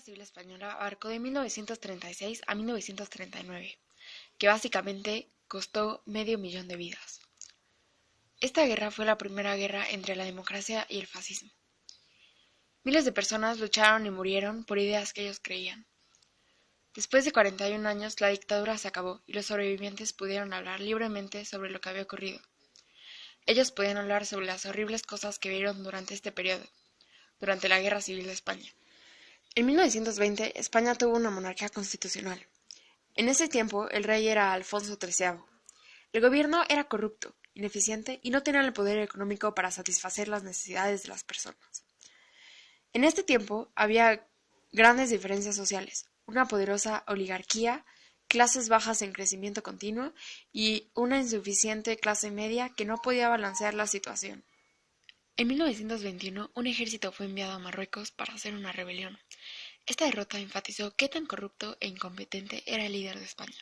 Civil Española abarcó de 1936 a 1939, que básicamente costó medio millón de vidas. Esta guerra fue la primera guerra entre la democracia y el fascismo. Miles de personas lucharon y murieron por ideas que ellos creían. Después de 41 años, la dictadura se acabó y los sobrevivientes pudieron hablar libremente sobre lo que había ocurrido. Ellos podían hablar sobre las horribles cosas que vieron durante este periodo, durante la Guerra Civil de España. En 1920, España tuvo una monarquía constitucional. En ese tiempo, el rey era Alfonso XIII. El gobierno era corrupto, ineficiente y no tenía el poder económico para satisfacer las necesidades de las personas. En este tiempo había grandes diferencias sociales, una poderosa oligarquía, clases bajas en crecimiento continuo y una insuficiente clase media que no podía balancear la situación. En 1921, un ejército fue enviado a Marruecos para hacer una rebelión. Esta derrota enfatizó qué tan corrupto e incompetente era el líder de España.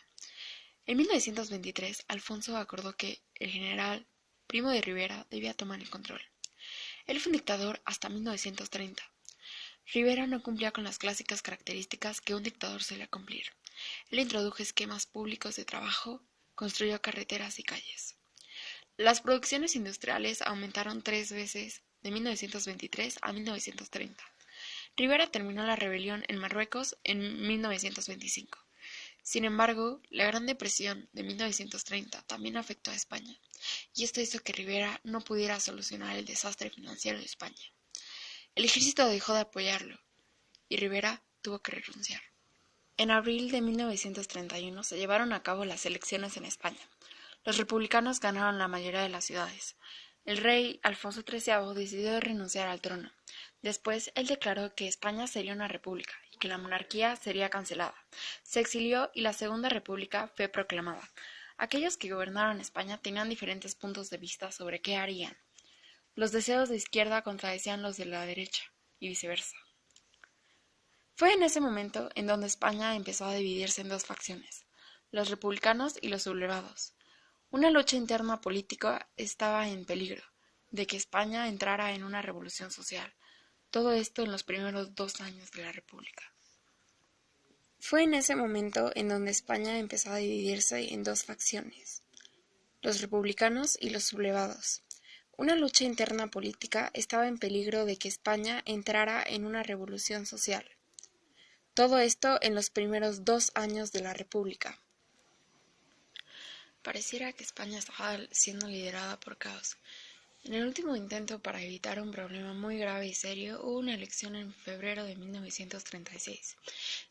En 1923, Alfonso acordó que el general Primo de Rivera debía tomar el control. Él fue un dictador hasta 1930. Rivera no cumplía con las clásicas características que un dictador suele cumplir. Él introdujo esquemas públicos de trabajo, construyó carreteras y calles. Las producciones industriales aumentaron 3 veces de 1923 a 1930. Rivera terminó la rebelión en Marruecos en 1925. Sin embargo, la Gran Depresión de 1930 también afectó a España, y esto hizo que Rivera no pudiera solucionar el desastre financiero de España. El ejército dejó de apoyarlo, y Rivera tuvo que renunciar. En abril de 1931 se llevaron a cabo las elecciones en España. Los republicanos ganaron la mayoría de las ciudades. El rey Alfonso XIII decidió renunciar al trono. Después, él declaró que España sería una república y que la monarquía sería cancelada. Se exilió y la Segunda República fue proclamada. Aquellos que gobernaron España tenían diferentes puntos de vista sobre qué harían. Los deseos de izquierda contradecían los de la derecha, y viceversa. Fue en ese momento en donde España empezó a dividirse en dos facciones, los republicanos y los sublevados. Una lucha interna política estaba en peligro, de que España entrara en una revolución social. Todo esto en los primeros 2 años de la República. Fue en ese momento en donde España empezó a dividirse en dos facciones, los republicanos y los sublevados. Una lucha interna política estaba en peligro de que España entrara en una revolución social. Todo esto en los primeros 2 años de la República. Pareciera que España estaba siendo liderada por caos. En el último intento para evitar un problema muy grave y serio, hubo una elección en febrero de 1936.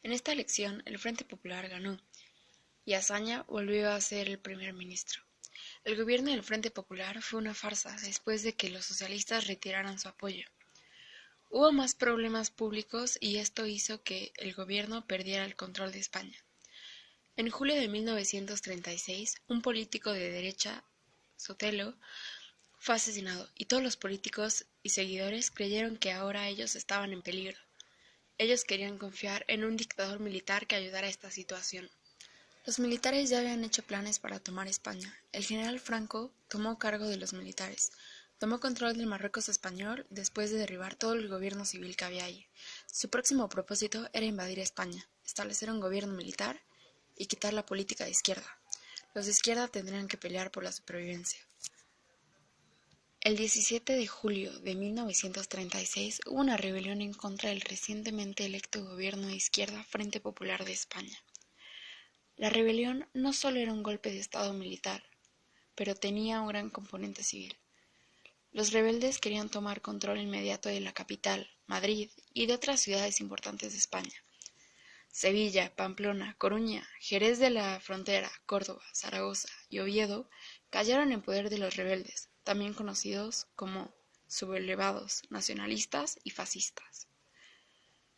En esta elección, el Frente Popular ganó, y Azaña volvió a ser el primer ministro. El gobierno del Frente Popular fue una farsa después de que los socialistas retiraran su apoyo. Hubo más problemas públicos y esto hizo que el gobierno perdiera el control de España. En julio de 1936, un político de derecha, Sotelo, fue asesinado y todos los políticos y seguidores creyeron que ahora ellos estaban en peligro. Ellos querían confiar en un dictador militar que ayudara a esta situación. Los militares ya habían hecho planes para tomar España. El general Franco tomó cargo de los militares. Tomó control del Marruecos español después de derribar todo el gobierno civil que había allí. Su próximo propósito era invadir España, establecer un gobierno militar y quitar la política de izquierda. Los de izquierda tendrían que pelear por la supervivencia. El 17 de julio de 1936 hubo una rebelión en contra del recientemente electo gobierno de izquierda Frente Popular de España. La rebelión no solo era un golpe de estado militar, pero tenía un gran componente civil. Los rebeldes querían tomar control inmediato de la capital, Madrid, y de otras ciudades importantes de España. Sevilla, Pamplona, Coruña, Jerez de la Frontera, Córdoba, Zaragoza y Oviedo cayeron en poder de los rebeldes, también conocidos como sublevados, nacionalistas y fascistas.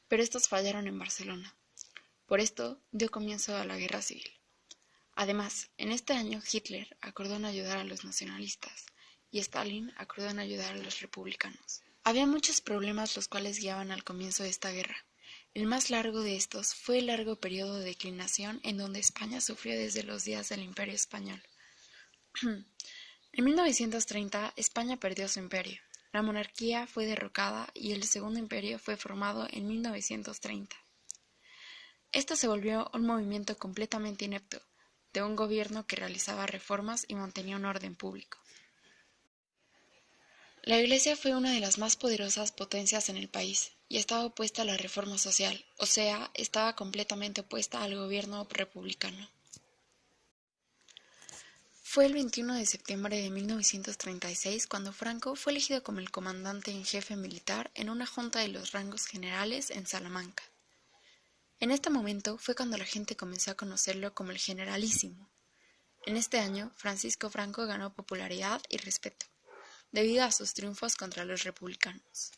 Pero estos fallaron en Barcelona. Por esto dio comienzo a la Guerra Civil. Además, en este año Hitler acordó en ayudar a los nacionalistas y Stalin acordó en ayudar a los republicanos. Había muchos problemas los cuales guiaban al comienzo de esta guerra. El más largo de estos fue el largo periodo de declinación en donde España sufrió desde los días del Imperio Español. En 1930, España perdió su imperio. La monarquía fue derrocada y el Segundo Imperio fue formado en 1930. Esto se volvió un movimiento completamente inepto, de un gobierno que realizaba reformas y mantenía un orden público. La Iglesia fue una de las más poderosas potencias en el país y estaba opuesta a la reforma social, o sea, estaba completamente opuesta al gobierno republicano. Fue el 21 de septiembre de 1936 cuando Franco fue elegido como el comandante en jefe militar en una junta de los rangos generales en Salamanca. En este momento fue cuando la gente comenzó a conocerlo como el Generalísimo. En este año, Francisco Franco ganó popularidad y respeto, debido a sus triunfos contra los republicanos.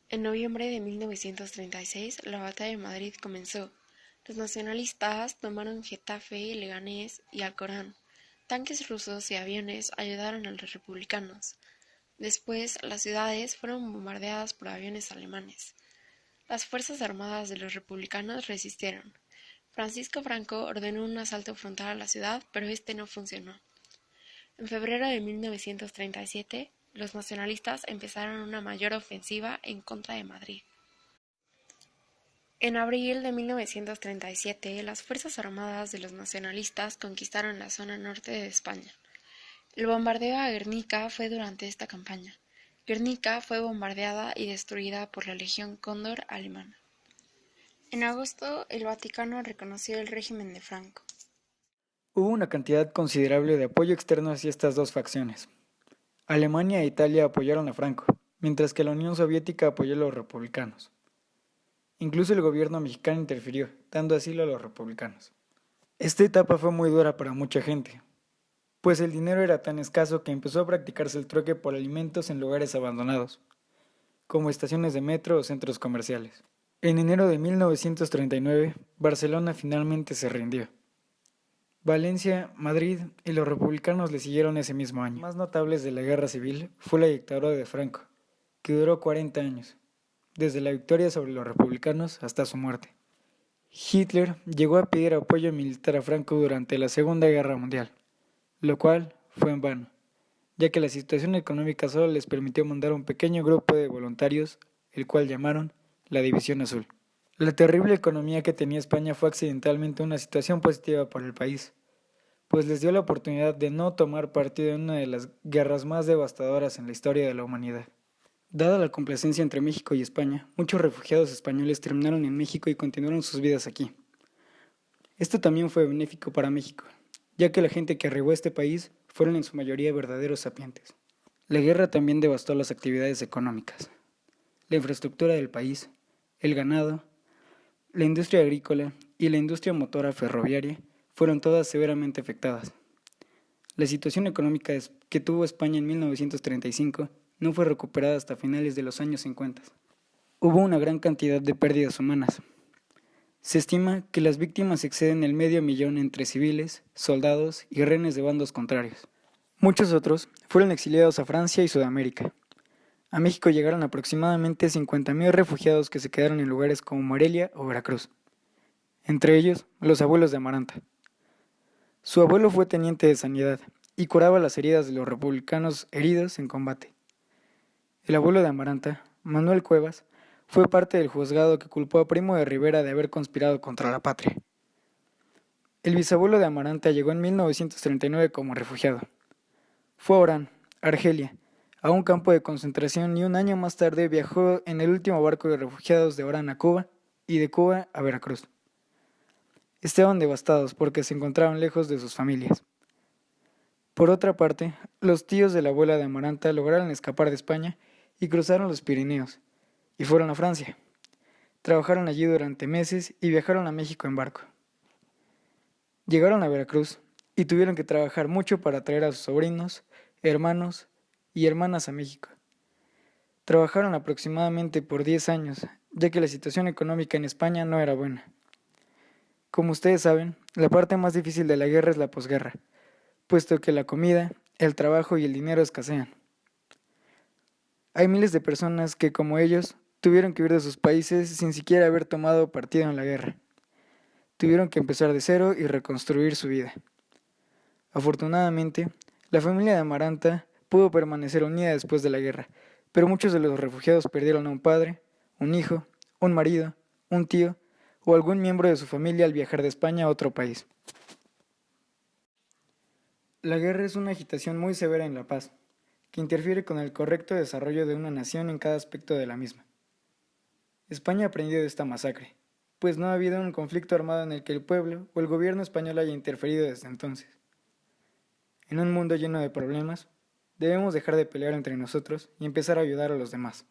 En noviembre de 1936, la batalla de Madrid comenzó. Los nacionalistas tomaron Getafe, Leganés y Alcorán. Tanques rusos y aviones ayudaron a los republicanos. Después, las ciudades fueron bombardeadas por aviones alemanes. Las fuerzas armadas de los republicanos resistieron. Francisco Franco ordenó un asalto frontal a la ciudad, pero este no funcionó. En febrero de 1937, los nacionalistas empezaron una mayor ofensiva en contra de Madrid. En abril de 1937, las fuerzas armadas de los nacionalistas conquistaron la zona norte de España. El bombardeo a Guernica fue durante esta campaña. Guernica fue bombardeada y destruida por la Legión Cóndor alemana. En agosto, el Vaticano reconoció el régimen de Franco. Hubo una cantidad considerable de apoyo externo hacia estas dos facciones. Alemania e Italia apoyaron a Franco, mientras que la Unión Soviética apoyó a los republicanos. Incluso el gobierno mexicano interfirió, dando asilo a los republicanos. Esta etapa fue muy dura para mucha gente, pues el dinero era tan escaso que empezó a practicarse el troque por alimentos en lugares abandonados, como estaciones de metro o centros comerciales. En enero de 1939, Barcelona finalmente se rindió. Valencia, Madrid y los republicanos le siguieron ese mismo año. Los más notables de la guerra civil fue la dictadura de Franco, que duró 40 años, desde la victoria sobre los republicanos hasta su muerte. Hitler llegó a pedir apoyo militar a Franco durante la Segunda Guerra Mundial, lo cual fue en vano, ya que la situación económica solo les permitió mandar un pequeño grupo de voluntarios, el cual llamaron la División Azul. La terrible economía que tenía España fue accidentalmente una situación positiva para el país, pues les dio la oportunidad de no tomar partido en una de las guerras más devastadoras en la historia de la humanidad. Dada la complacencia entre México y España, muchos refugiados españoles terminaron en México y continuaron sus vidas aquí. Esto también fue benéfico para México, ya que la gente que arribó a este país fueron en su mayoría verdaderos sapientes. La guerra también devastó las actividades económicas, la infraestructura del país, el ganado, la industria agrícola y la industria motora ferroviaria fueron todas severamente afectadas. La situación económica que tuvo España en 1935 no fue recuperada hasta finales de los años 50. Hubo una gran cantidad de pérdidas humanas. Se estima que las víctimas exceden el 500.000 entre civiles, soldados y rehenes de bandos contrarios. Muchos otros fueron exiliados a Francia y Sudamérica. A México llegaron aproximadamente 50.000 refugiados que se quedaron en lugares como Morelia o Veracruz. Entre ellos, los abuelos de Amaranta. Su abuelo fue teniente de sanidad y curaba las heridas de los republicanos heridos en combate. El abuelo de Amaranta, Manuel Cuevas, fue parte del juzgado que culpó a Primo de Rivera de haber conspirado contra la patria. El bisabuelo de Amaranta llegó en 1939 como refugiado. Fue a Orán, Argelia, a un campo de concentración y un año más tarde viajó en el último barco de refugiados de Orán a Cuba y de Cuba a Veracruz. Estaban devastados porque se encontraban lejos de sus familias. Por otra parte, los tíos de la abuela de Amaranta lograron escapar de España y cruzaron los Pirineos, y fueron a Francia. Trabajaron allí durante meses y viajaron a México en barco. Llegaron a Veracruz y tuvieron que trabajar mucho para traer a sus sobrinos, hermanos y hermanas a México. Trabajaron aproximadamente por 10 años, ya que la situación económica en España no era buena. Como ustedes saben, la parte más difícil de la guerra es la posguerra, puesto que la comida, el trabajo y el dinero escasean. Hay miles de personas que, como ellos, tuvieron que huir de sus países sin siquiera haber tomado partido en la guerra. Tuvieron que empezar de cero y reconstruir su vida. Afortunadamente, la familia de Amaranta pudo permanecer unida después de la guerra, pero muchos de los refugiados perdieron a un padre, un hijo, un marido, un tío o algún miembro de su familia al viajar de España a otro país. La guerra es una agitación muy severa en la paz, que interfiere con el correcto desarrollo de una nación en cada aspecto de la misma. España aprendió de esta masacre, pues no ha habido un conflicto armado en el que el pueblo o el gobierno español haya interferido desde entonces. En un mundo lleno de problemas, debemos dejar de pelear entre nosotros y empezar a ayudar a los demás.